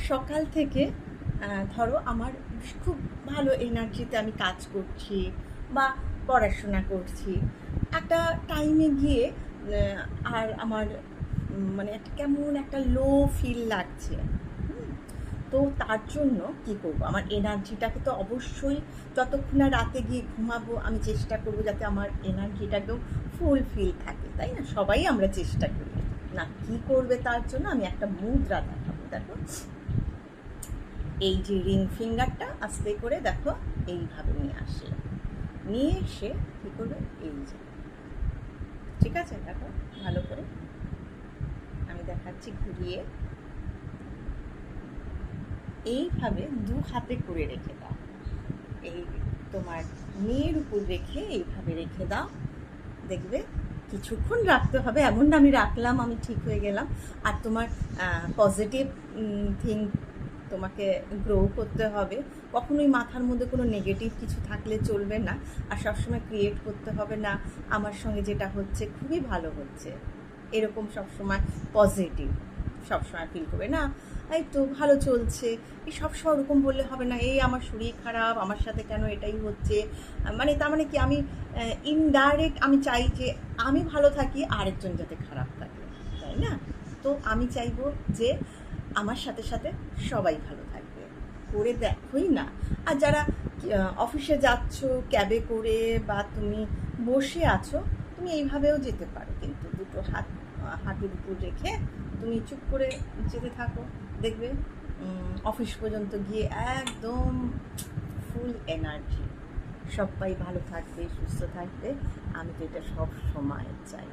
সকাল থেকে ধরো আমার খুব ভালো এনার্জিতে আমি কাজ করছি বা পড়াশোনা করছি, একটা টাইমে গিয়ে আর আমার মানে একটা কেমন একটা লো ফিল লাগছে। হুম, তো তার জন্য কি করব, আমার এনার্জিটাকে তো অবশ্যই যতক্ষণ না রাতে গিয়ে ঘুমাবো আমি চেষ্টা করব যাতে আমার এনার্জিটা একদম ফুলফিল থাকে, তাই না? সবাই আমরা চেষ্টা করি। না, কি করবে তার জন্য আমি একটা মুদ্রা দেখাবো। দেখো, এই যে রিং ফিঙ্গারটা আস্তে করে দেখো এইভাবে নিয়ে আসলে, নিয়ে এসে কী করবে, এই যে, ঠিক আছে? দেখো ভালো করে আমি দেখাচ্ছি ঘুরিয়ে, এইভাবে দু হাতে করে রেখে দাও। এই তোমার মেয়ের উপর রেখে এইভাবে রেখে দাও। দেখবে কিছুক্ষণ রাখতে হবে, এমন না আমি রাখলাম আমি ঠিক হয়ে গেলাম। আর তোমার পজিটিভ থিং তোমাকে গ্রো করতে হবে। কখনোই মাথার মধ্যে কোনো নেগেটিভ কিছু থাকলে চলবে না। আর সবসময় ক্রিয়েট করতে হবে না আমার সঙ্গে যেটা হচ্ছে খুবই ভালো হচ্ছে, এরকম সবসময় পজিটিভ সবসময় ফিল করবে না। এই তো ভালো চলছে, এই সবসময় ওরকম বললে হবে না, এই আমার শরীর খারাপ, আমার সাথে কেন এটাই হচ্ছে। মানে তার মানে কি, আমি ইনডাইরেক্ট আমি চাই যে আমি ভালো থাকি, আরেকজন যাতে খারাপ থাকে, তাই না? তো আমি চাইবো যে আমার সাথে সাথে সবাই ভালো থাকবে। করে দেখোই না। আর যারা অফিসে যাচ্ছ ক্যাবে করে বা তুমি বসে আছো, তুমি এইভাবেও যেতে পারো, কিন্তু দুটো হাত হাঁটুর উপর রেখে তুমি চুপ করে যেতে থাকো। দেখবে অফিস পর্যন্ত গিয়ে একদম ফুল এনার্জি। সবাই ভালো থাকবে, সুস্থ থাকবে, আমি তো এটা সব সময় চাই।